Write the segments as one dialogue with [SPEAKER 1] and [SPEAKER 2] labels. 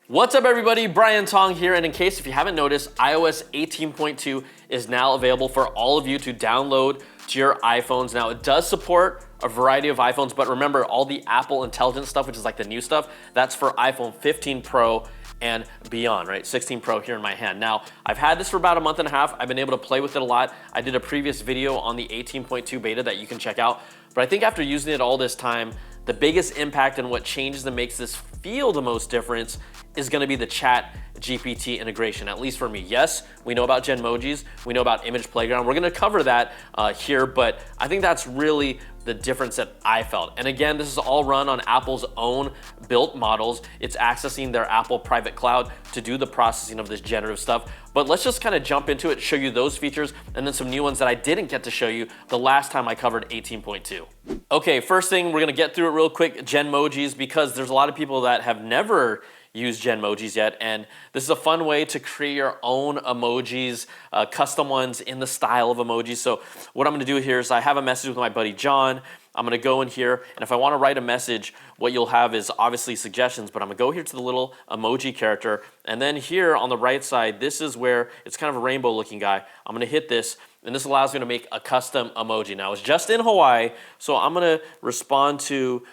[SPEAKER 1] What's up everybody, Brian Tong here, and in case if you haven't noticed, iOS 18.2 is now available for all of you to download to your iPhones. Now it does support a variety of iPhones, but remember all the Apple Intelligence stuff, which is like the new stuff, that's for iPhone 15 Pro and beyond, right? 16 Pro here in my hand. Now, I've had this for about a month and a half. I've been able to play with it a lot. I did a previous video on the 18.2 beta that you can check out, but I think after using it all this time, the biggest impact and what changes and makes this feel the most difference is gonna be the ChatGPT integration, at least for me. Yes, we know about Genmojis, we know about Image Playground. We're gonna cover that here, but I think that's really the difference that I felt. And again, this is all run on Apple's own built models. It's accessing their Apple private cloud to do the processing of this generative stuff. But let's just kind of jump into it, show you those features, and then some new ones that I didn't get to show you the last time I covered 18.2. Okay, first thing, we're gonna get through it real quick, Genmojis, because there's a lot of people that have never used Genmojis yet, and this is a fun way to create your own emojis, custom ones in the style of emojis. So what I'm gonna do here is I have a message with my buddy John. I'm gonna go in here, and if I wanna write a message, what you'll have is obviously suggestions, but I'm gonna go here to the little emoji character, and then here on the right side, this is where it's kind of a rainbow looking guy. I'm gonna hit this, and this allows me to make a custom emoji. Now it's just in Hawaii, so I'm gonna respond to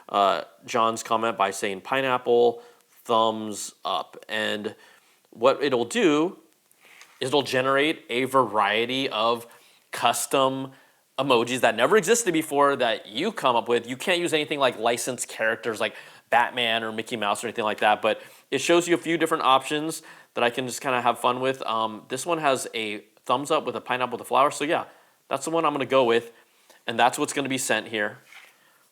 [SPEAKER 1] John's comment by saying pineapple, thumbs up, and what it'll do is it'll generate a variety of custom emojis that never existed before that you come up with. You can't use anything like licensed characters like Batman or Mickey Mouse or anything like that, but it shows you a few different options that I can just kind of have fun with. This one has a thumbs up with a pineapple with a flower, so yeah, that's the one I'm gonna go with, and that's what's gonna be sent here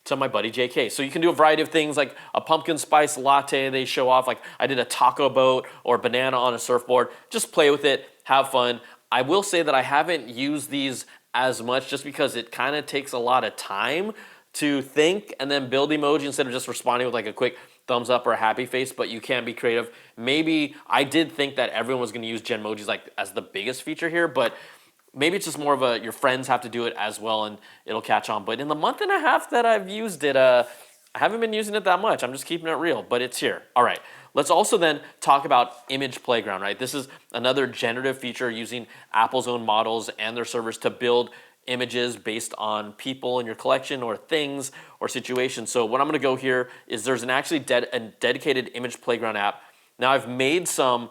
[SPEAKER 1] to my buddy JK. So you can do a variety of things like a pumpkin spice latte they show off, like I did a taco boat or banana on a surfboard. Just play with it, have fun. I will say that I haven't used these as much just because it kind of takes a lot of time to think and then build emoji instead of just responding with like a quick thumbs up or a happy face, but you can be creative. Maybe I did think that everyone was gonna use Genmojis like as the biggest feature here, but maybe it's just more of a, your friends have to do it as well and it'll catch on. But in the month and a half that I've used it, I haven't been using it that much. I'm just keeping it real, but it's here. All right, let's also then talk about Image Playground, right? This is another generative feature using Apple's own models and their servers to build images based on people in your collection or things or situations. So what I'm gonna go here is there's an actually a dedicated Image Playground app. Now I've made some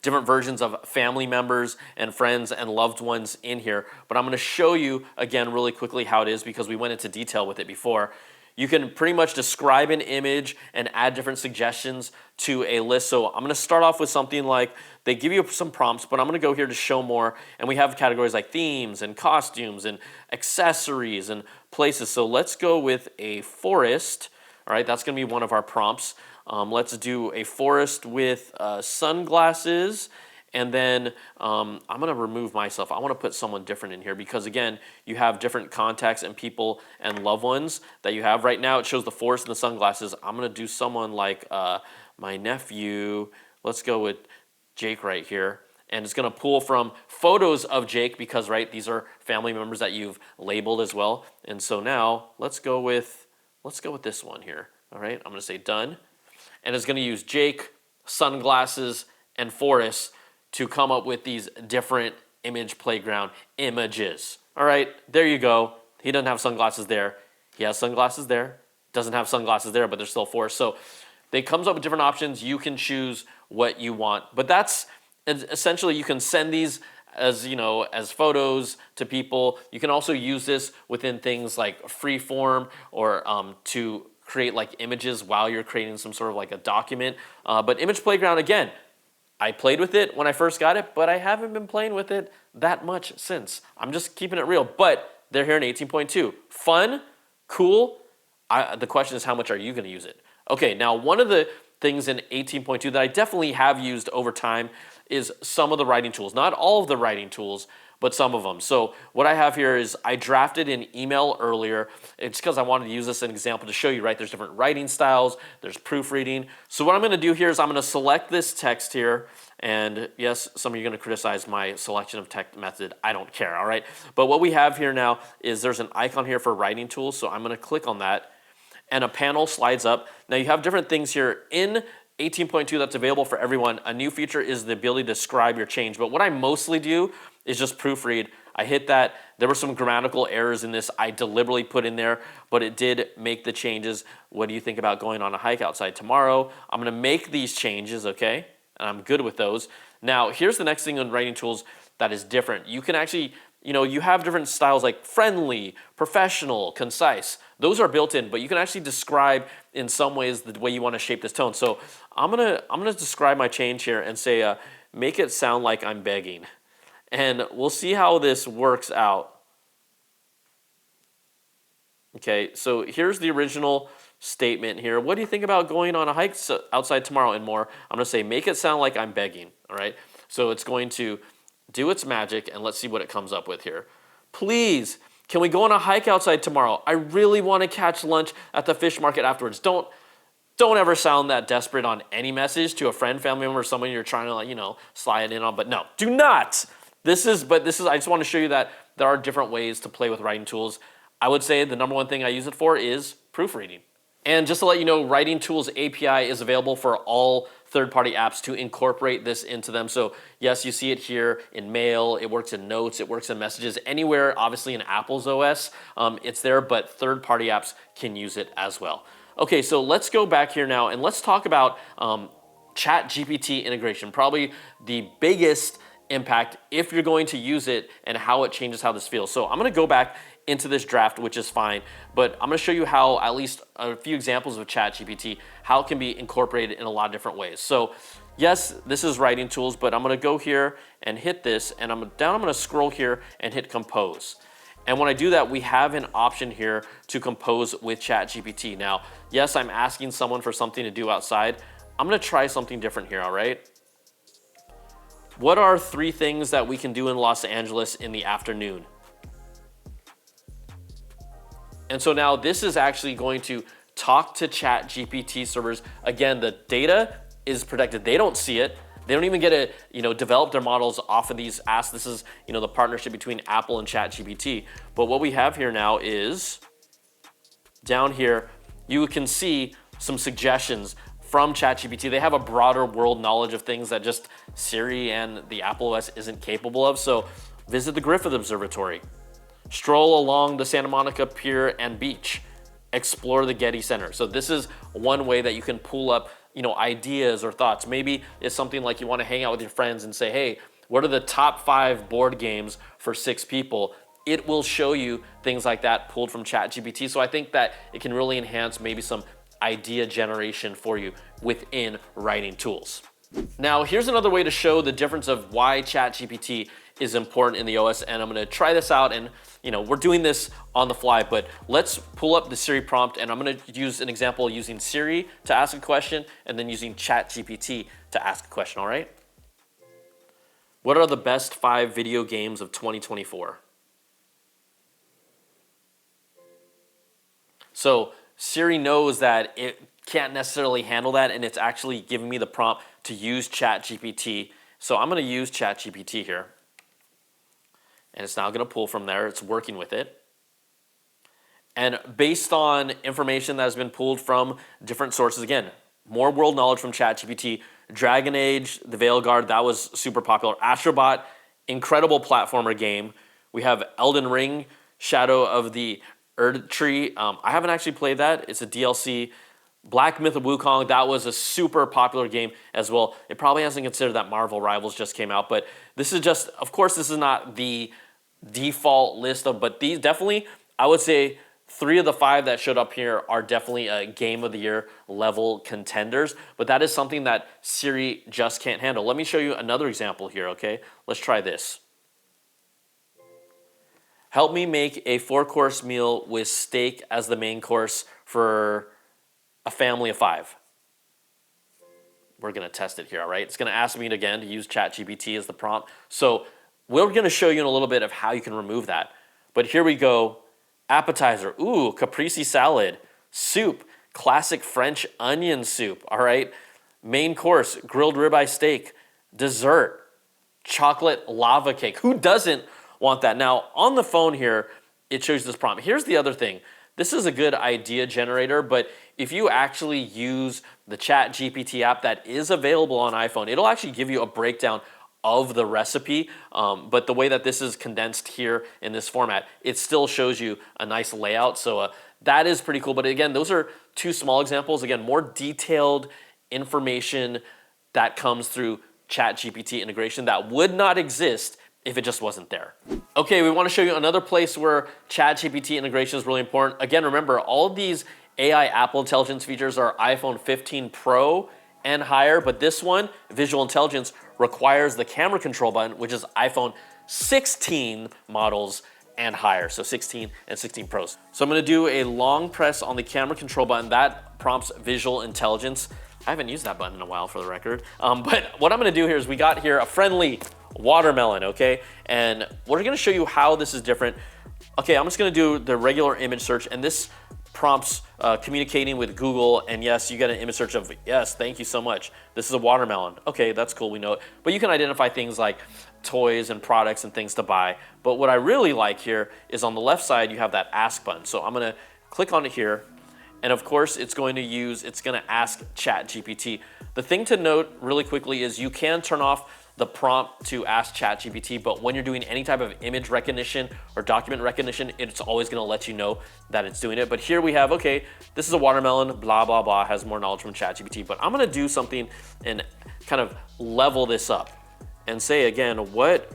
[SPEAKER 1] different versions of family members and friends and loved ones in here, but I'm gonna show you again really quickly how it is because we went into detail with it before. You can pretty much describe an image and add different suggestions to a list. So I'm gonna start off with something like, they give you some prompts, but I'm gonna go here to show more, and we have categories like themes and costumes and accessories and places. So let's go with a forest. All right, that's gonna be one of our prompts. Let's do a forest with sunglasses, and then I'm gonna remove myself. I wanna put someone different in here because again, you have different contacts and people and loved ones that you have. Right now it shows the forest and the sunglasses. I'm gonna do someone like my nephew. Let's go with Jake right here. And it's gonna pull from photos of Jake because, right, these are family members that you've labeled as well. And so now let's go with this one here. All right, I'm gonna say done. And it's gonna use Jake, sunglasses, and forest to come up with these different Image Playground images. All right, there you go. He doesn't have sunglasses there. He has sunglasses there. Doesn't have sunglasses there, but there's still forest. So they comes up with different options. You can choose what you want. But that's essentially, you can send these as as photos to people. You can also use this within things like Freeform or to create like images while you're creating some sort of like a document. But Image Playground, again, I played with it when I first got it, but I haven't been playing with it that much since. I'm just keeping it real, but they're here in 18.2. Fun, cool. The question is, how much are you gonna use it? Okay, now one of the things in 18.2 that I definitely have used over time is some of the writing tools. Not all of the writing tools, but some of them. So what I have here is I drafted an email earlier. It's because I wanted to use this as an example to show you, right? There's different writing styles, there's proofreading. So what I'm gonna do here is I'm gonna select this text here, and yes, some of you are gonna criticize my selection of text method. I don't care, all right? But what we have here now is there's an icon here for writing tools, so I'm gonna click on that, and a panel slides up. Now you have different things here in 18.2, that's available for everyone. A new feature is the ability to describe your change. But what I mostly do is just proofread. I hit that. There were some grammatical errors in this I deliberately put in there, but it did make the changes. What do you think about going on a hike outside tomorrow? I'm gonna make these changes, okay? And I'm good with those. Now, here's the next thing on writing tools that is different. You can actually, you have different styles like friendly, professional, concise. Those are built in, but you can actually describe in some ways the way you want to shape this tone. So I'm gonna describe my change here and say, make it sound like I'm begging. And we'll see how this works out. Okay, so here's the original statement here. What do you think about going on a hike outside tomorrow and more? I'm gonna say, make it sound like I'm begging, all right? So it's going to do its magic, and let's see what it comes up with here. Please, can we go on a hike outside tomorrow? I really want to catch lunch at the fish market afterwards. Don't ever sound that desperate on any message to a friend, family member, or someone you're trying to slide in on, but no, do not. I just want to show you that there are different ways to play with writing tools. I would say the number one thing I use it for is proofreading. And just to let you know, Writing Tools API is available for all third-party apps to incorporate this into them. So yes, you see it here in Mail, it works in Notes, it works in Messages, anywhere, obviously in Apple's OS, it's there, but third-party apps can use it as well. Okay, so let's go back here now and let's talk about ChatGPT integration, probably the biggest impact if you're going to use it and how it changes how this feels. So I'm gonna go back into this draft, which is fine, but I'm gonna show you how, at least a few examples of ChatGPT, how it can be incorporated in a lot of different ways. So yes, this is writing tools, but I'm gonna go here and hit this, and I'm gonna scroll here and hit compose. And when I do that, we have an option here to compose with ChatGPT. Now, yes, I'm asking someone for something to do outside. I'm gonna try something different here, all right? What are 3 things that we can do in Los Angeles in the afternoon? And so now this is actually going to talk to ChatGPT servers. Again, the data is protected. They don't see it. They don't even get to develop their models off of these apps. This is the partnership between Apple and ChatGPT. But what we have here now is down here, you can see some suggestions from ChatGPT. They have a broader world knowledge of things that just Siri and the Apple OS isn't capable of. So visit the Griffith Observatory. Stroll along the Santa Monica Pier and Beach. Explore the Getty Center. So this is one way that you can pull up ideas or thoughts. Maybe it's something like you want to hang out with your friends and say, hey, what are the top 5 board games for 6 people? It will show you things like that pulled from ChatGPT. So I think that it can really enhance maybe some idea generation for you within writing tools. Now, here's another way to show the difference of why ChatGPT is important in the OS, and I'm gonna try this out, and we're doing this on the fly, but let's pull up the Siri prompt, and I'm gonna use an example using Siri to ask a question, and then using ChatGPT to ask a question, all right? What are the best 5 video games of 2024? So Siri knows that it can't necessarily handle that, and it's actually giving me the prompt to use ChatGPT. So I'm gonna use ChatGPT here. And it's now gonna pull from there, it's working with it. And based on information that has been pulled from different sources, again, more world knowledge from ChatGPT, Dragon Age, The Veilguard, that was super popular. Astrobot, incredible platformer game. We have Elden Ring, Shadow of the Erdtree. I haven't actually played that, it's a DLC. Black Myth of Wukong, that was a super popular game as well. It probably hasn't considered that Marvel Rivals just came out, but this is just, of course, this is not the default list of, but these definitely, I would say 3 of the 5 that showed up here are definitely a Game of the Year level contenders, but that is something that Siri just can't handle. Let me show you another example here, okay? Let's try this. Help me make a 4-course meal with steak as the main course for a family of 5. We're gonna test it here, all right? It's gonna ask me again to use ChatGPT as the prompt. So we're gonna show you in a little bit of how you can remove that. But here we go. Appetizer, ooh, caprese salad. Soup, classic French onion soup, all right? Main course, grilled ribeye steak. Dessert, chocolate lava cake. Who doesn't want that? Now, on the phone here, it shows you this prompt. Here's the other thing. this is a good idea generator, but if you actually use the ChatGPT app that is available on iPhone, it'll actually give you a breakdown of the recipe, but the way that this is condensed here in this format, it still shows you a nice layout. So that is pretty cool. But again, those are two small examples. Again, more detailed information that comes through ChatGPT integration that would not exist if it just wasn't there. Okay, we want to show you another place where ChatGPT integration is really important. Again, remember, all of these AI Apple Intelligence features are iPhone 15 Pro and higher, but this one, Visual Intelligence, requires the camera control button, which is iPhone 16 models and higher, so 16 and 16 Pros. So I'm gonna do a long press on the camera control button. That prompts Visual Intelligence. I haven't used that button in a while, for the record. But what I'm gonna do here is we got here a friendly watermelon, okay? And we're gonna show you how this is different. Okay, I'm just gonna do the regular image search, and this prompts communicating with Google, and yes, you get an image search of, yes, thank you so much. This is a watermelon. Okay, that's cool, we know it. But you can identify things like toys and products and things to buy. But what I really like here is on the left side, you have that ask button. So I'm gonna click on it here, and of course, it's gonna ask ChatGPT. The thing to note really quickly is you can turn off the prompt to ask ChatGPT, but when you're doing any type of image recognition or document recognition, it's always gonna let you know that it's doing it. But here we have, okay, this is a watermelon, blah, blah, blah, has more knowledge from ChatGPT, but I'm gonna do something and kind of level this up and say again, what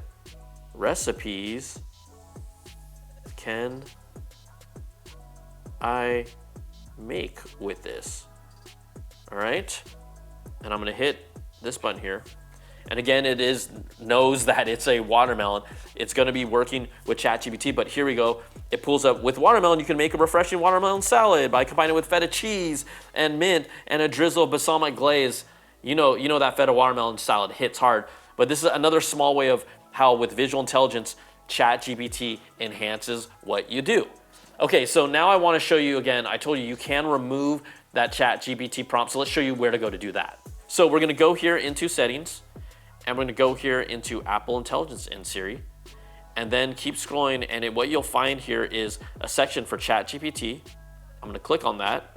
[SPEAKER 1] recipes can I make with this? All right, and I'm gonna hit this button here. And again, knows that it's a watermelon. It's gonna be working with ChatGPT, but here we go. It pulls up, with watermelon, you can make a refreshing watermelon salad by combining it with feta cheese and mint and a drizzle of balsamic glaze. You know that feta watermelon salad hits hard, but this is another small way of how with Visual Intelligence, ChatGPT enhances what you do. Okay, so now I wanna show you again, I told you can remove that ChatGPT prompt, so let's show you where to go to do that. So we're gonna go here into settings, and we're gonna go here into Apple Intelligence in Siri, and then keep scrolling, and what you'll find here is a section for ChatGPT. I'm gonna click on that,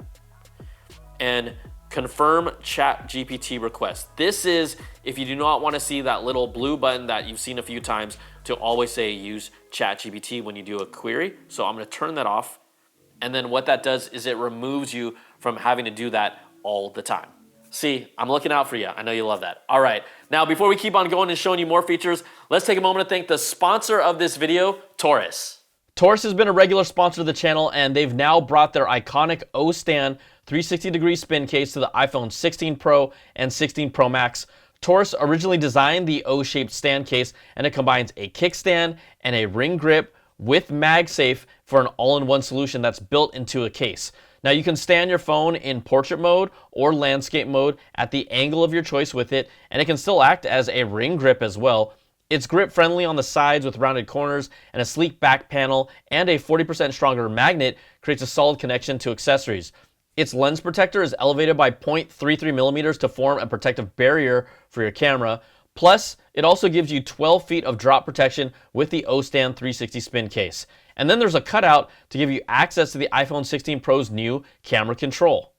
[SPEAKER 1] and confirm ChatGPT request. This is if you do not wanna see that little blue button that you've seen a few times to always say use ChatGPT when you do a query. So I'm gonna turn that off, and then what that does is it removes you from having to do that all the time. See, I'm looking out for you. I know you love that. All right, now before we keep on going and showing you more features, let's take a moment to thank the sponsor of this video, Taurus. Taurus has been a regular sponsor of the channel, and they've now brought their iconic O-Stand 360-degree spin case to the iPhone 16 Pro and 16 Pro Max. Taurus originally designed the O-shaped stand case, and it combines a kickstand and a ring grip with MagSafe for an all-in-one solution that's built into a case. Now you can stand your phone in portrait mode or landscape mode at the angle of your choice with it, and it can still act as a ring grip as well. It's grip friendly on the sides with rounded corners, and a sleek back panel and a 40% stronger magnet creates a solid connection to accessories. Its lens protector is elevated by 0.33 millimeters to form a protective barrier for your camera. Plus, it also gives you 12 feet of drop protection with the O-Stand 360 spin case. And then there's a cutout to give you access to the iPhone 16 Pro's new camera control.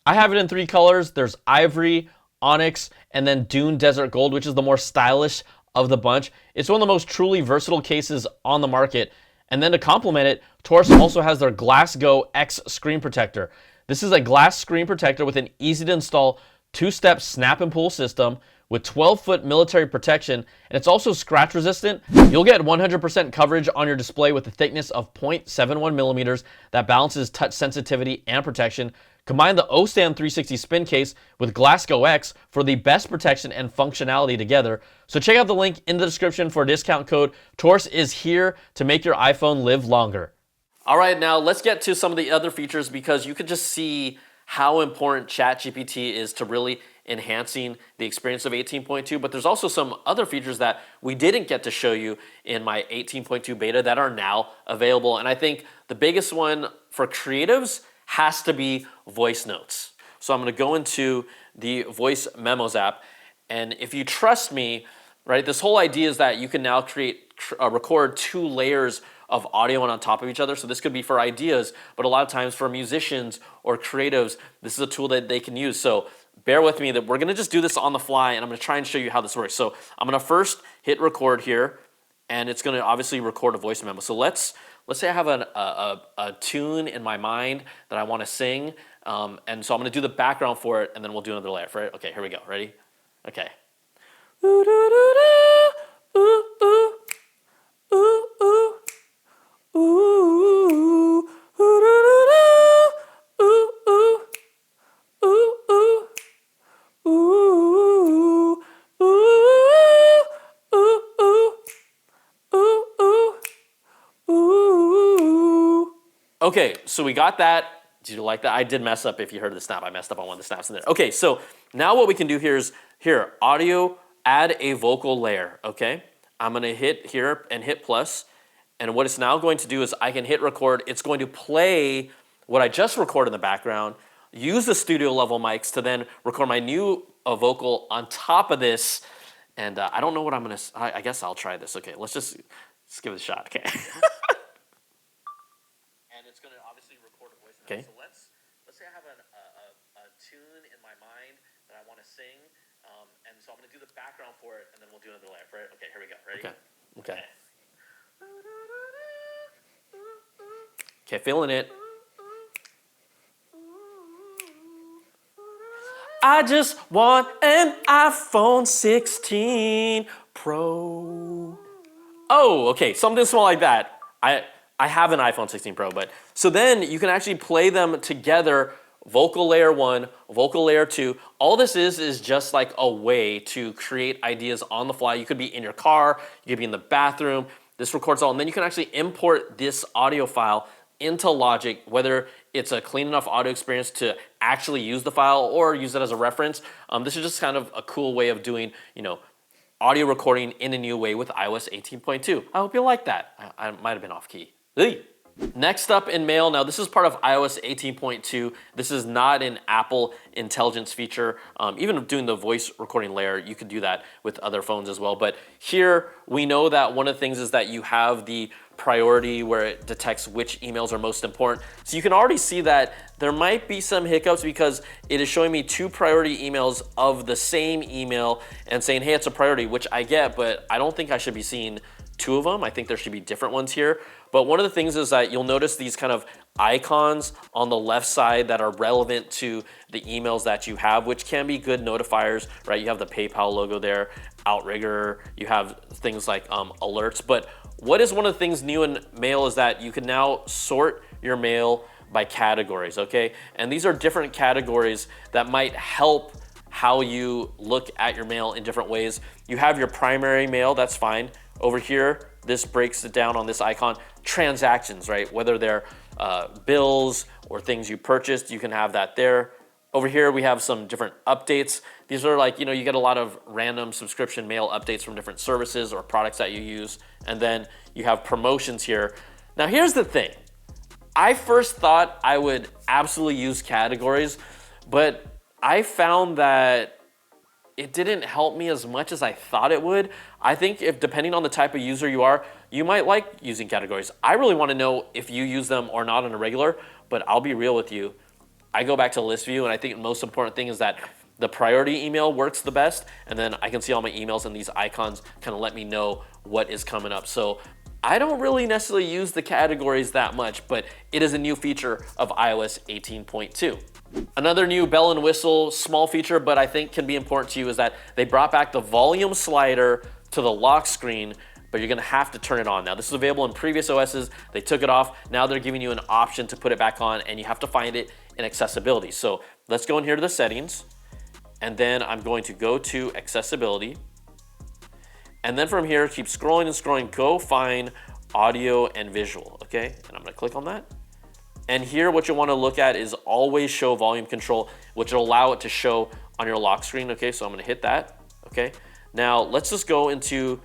[SPEAKER 1] I have it in 3 colors. There's ivory, onyx, and then dune desert gold, which is the more stylish of the bunch. It's one of the most truly versatile cases on the market. And then to complement it, Taurus also has their Glass Go X screen protector. This is a glass screen protector with an easy to install 2-step snap and pull system with 12-foot military protection, and it's also scratch resistant. You'll get 100% coverage on your display with a thickness of 0.71 millimeters that balances touch sensitivity and protection. Combine the O-Stand 360 spin case with Glass Go X for the best protection and functionality together. So check out the link in the description for a discount code. Taurus is here to make your iPhone live longer. All right, now let's get to some of the other features, because you could just see how important ChatGPT is to really enhancing the experience of 18.2, but there's also some other features that we didn't get to show you in my 18.2 beta that are now available. And I think the biggest one for creatives has to be voice notes. So I'm gonna go into the Voice Memos app, and if you trust me, right, this whole idea is that you can now record 2 layers of audio on top of each other. So this could be for ideas, but a lot of times for musicians or creatives, this is a tool that they can use. So bear with me that we're gonna just do this on the fly, and I'm gonna try and show you how this works. So I'm gonna first hit record here, and it's gonna obviously record a voice memo. So let's say I have a tune in my mind that I wanna sing, and so I'm gonna do the background for it, and then we'll do another layer for it. Okay, here we go, ready? Okay. Okay, so we got that. Did you like that? I did mess up if you heard the snap. I messed up on one of the snaps in there. Okay, so now what we can do here is, audio, add a vocal layer, okay? I'm gonna hit here and hit plus, and what it's now going to do is I can hit record. It's going to play what I just recorded in the background, use the studio level mics to then record my new vocal on top of this, and I don't know what I'm gonna, I guess I'll try this. Okay, let's give it a shot, okay? And it's gonna obviously record a voice. Okay. So let's say I have a tune in my mind that I want to sing, and so I'm gonna do the background for it, and then we'll do another layer for it. Okay, here we go. Ready? Okay. Okay, feeling it. I just want an iPhone 16 Pro. Oh, okay, something small like that. I have an iPhone 16 Pro, but so then you can actually play them together, vocal layer 1, vocal layer 2. All this is just like a way to create ideas on the fly. You could be in your car, you could be in the bathroom. This records all, and then you can actually import this audio file into Logic, whether it's a clean enough audio experience to actually use the file or use it as a reference. This is just kind of a cool way of doing, audio recording in a new way with iOS 18.2. I hope you like that. I might have been off key. Next up in Mail, now this is part of iOS 18.2. This is not an Apple Intelligence feature. Even doing the voice recording layer, you could do that with other phones as well. But here, we know that one of the things is that you have the priority where it detects which emails are most important. So you can already see that there might be some hiccups because it is showing me 2 priority emails of the same email and saying, hey, it's a priority, which I get, but I don't think I should be seeing 2 of them. I think there should be different ones here. But one of the things is that you'll notice these kind of icons on the left side that are relevant to the emails that you have, which can be good notifiers, right? You have the PayPal logo there, Outrigger, you have things like alerts. But what is one of the things new in Mail is that you can now sort your mail by categories, okay? And these are different categories that might help how you look at your mail in different ways. You have your primary mail, that's fine. Over here, this breaks it down on this icon. Transactions, right? Whether they're bills or things you purchased, you can have that there. Over here, we have some different updates. These are like, you get a lot of random subscription mail updates from different services or products that you use. And then you have promotions here. Now, here's the thing. I first thought I would absolutely use categories, but I found that it didn't help me as much as I thought it would. I think if depending on the type of user you are, you might like using categories. I really want to know if you use them or not on a regular, but I'll be real with you. I go back to list view, and I think the most important thing is that the priority email works the best, and then I can see all my emails, and these icons kind of let me know what is coming up. So I don't really necessarily use the categories that much, but it is a new feature of iOS 18.2. Another new bell and whistle, small feature, but I think can be important to you is that they brought back the volume slider to the lock screen, but you're gonna have to turn it on. Now, this is available in previous OSs. They took it off. Now they're giving you an option to put it back on, and you have to find it in accessibility. So let's go in here to the settings, and then I'm going to go to accessibility. And then from here, keep scrolling and scrolling, go find audio and visual, okay? And I'm gonna click on that. And here, what you wanna look at is always show volume control, which will allow it to show on your lock screen, okay? So I'm gonna hit that, okay? Now, let's just go into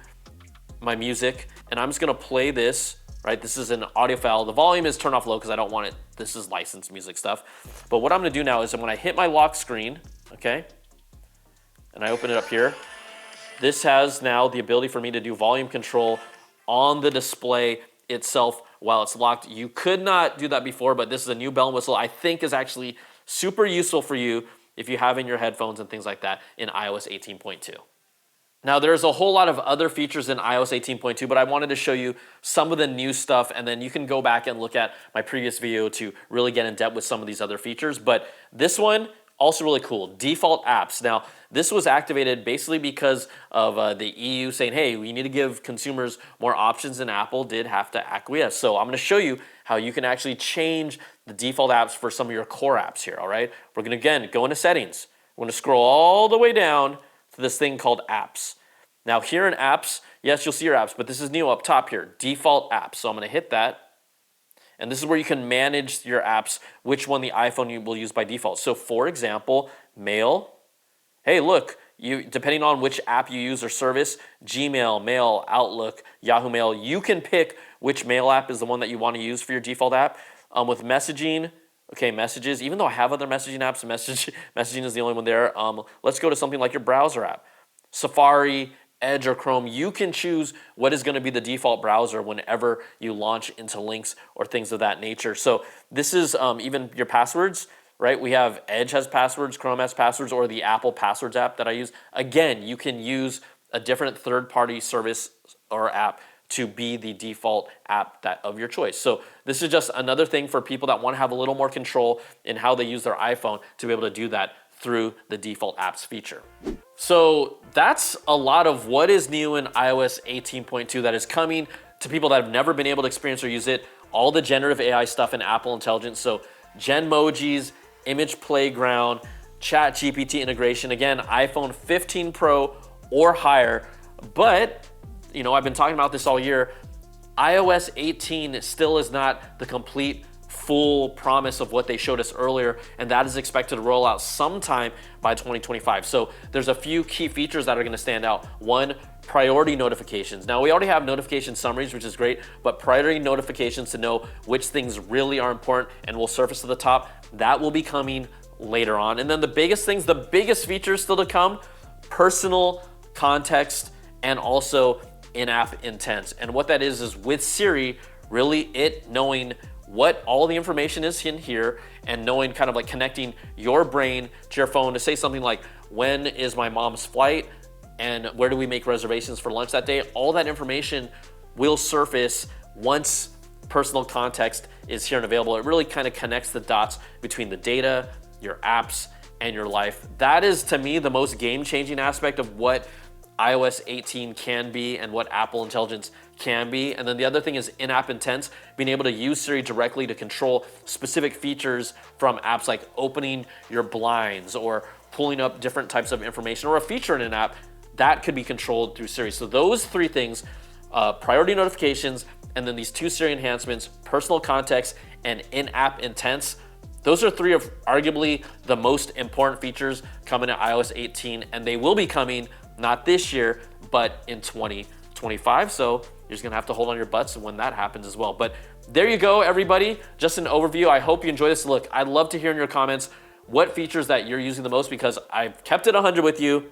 [SPEAKER 1] my music, and I'm just gonna play this, right? This is an audio file. The volume is turned off low because I don't want it, this is licensed music stuff. But what I'm gonna do now is when I hit my lock screen, okay? And I open it up here, this has now the ability for me to do volume control on the display itself while it's locked. You could not do that before, but this is a new bell and whistle I think is actually super useful for you if you have in your headphones and things like that in iOS 18.2. Now, there's a whole lot of other features in iOS 18.2, but I wanted to show you some of the new stuff, and then you can go back and look at my previous video to really get in depth with some of these other features. But this one, also really cool, default apps. Now, this was activated basically because of the EU saying, hey, we need to give consumers more options, and Apple did have to acquiesce. So I'm gonna show you how you can actually change the default apps for some of your core apps here, all right? We're gonna, again, go into settings. We're gonna scroll all the way down to this thing called apps. Now here in apps, yes, you'll see your apps, but this is new up top here, default apps. So I'm gonna hit that. And this is where you can manage your apps, which one the iPhone will use by default. So for example, Mail. Hey, look, depending on which app you use or service, Gmail, Mail, Outlook, Yahoo Mail, you can pick which Mail app is the one that you want to use for your default app. With messaging, okay, messages, even though I have other messaging apps, messaging is the only one there. Let's go to something like your browser app. Safari, Edge, or Chrome, you can choose what is going to be the default browser whenever you launch into links or things of that nature. So this is even your passwords, right? We have Edge has passwords, Chrome has passwords, or the Apple Passwords app that I use. Again, you can use a different third-party service or app to be the default app of your choice. So this is just another thing for people that want to have a little more control in how they use their iPhone to be able to do that through the default apps feature. So that's a lot of what is new in iOS 18.2 that is coming to people that have never been able to experience or use it. All the generative AI stuff in Apple Intelligence. So Genmojis, Image Playground, ChatGPT integration. Again, iPhone 15 Pro or higher. But, you know, I've been talking about this all year. iOS 18 still is not the complete full promise of what they showed us earlier, and that is expected to roll out sometime by 2025. So there's a few key features that are gonna stand out. One, priority notifications. Now we already have notification summaries, which is great, but priority notifications to know which things really are important and will surface to the top, that will be coming later on. And then the biggest things, the biggest features still to come, personal context and also in-app intents. And what that is with Siri, really it knowing what all the information is in here and knowing kind of like connecting your brain to your phone to say something like, when is my mom's flight and where do we make reservations for lunch that day? All that information will surface once personal context is here and available. It really kind of connects the dots between the data, your apps, and your life. That is, to me, the most game-changing aspect of what iOS 18 can be and what Apple Intelligence can be. And then the other thing is in-app intents, being able to use Siri directly to control specific features from apps like opening your blinds or pulling up different types of information, or a feature in an app that could be controlled through Siri. So those three things, priority notifications, and then these two Siri enhancements, personal context and in-app intents, those are three of arguably the most important features coming to iOS 18, and they will be coming not this year, but in 2025. So you're just gonna have to hold on your butts when that happens as well. But there you go, everybody. Just an overview. I hope you enjoy this. Look, I'd love to hear in your comments what features that you're using the most, because I've kept it 100 with you.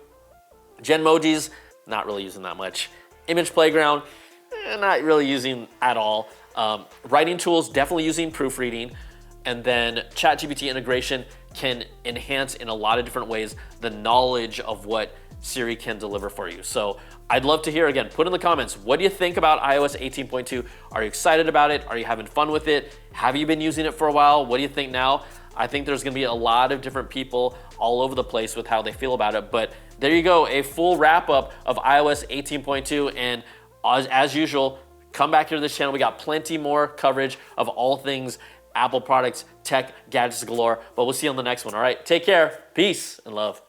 [SPEAKER 1] Genmojis, not really using that much. Image Playground, not really using at all. Writing tools, definitely using proofreading. And then ChatGPT integration can enhance in a lot of different ways the knowledge of what Siri can deliver for you. So I'd love to hear, again, put in the comments, what do you think about iOS 18.2? Are you excited about it? Are you having fun with it? Have you been using it for a while? What do you think now? I think there's gonna be a lot of different people all over the place with how they feel about it. But there you go, a full wrap up of iOS 18.2. And as usual, come back here to this channel. We got plenty more coverage of all things Apple products, tech, gadgets galore. But we'll see you on the next one, all right? Take care, peace, and love.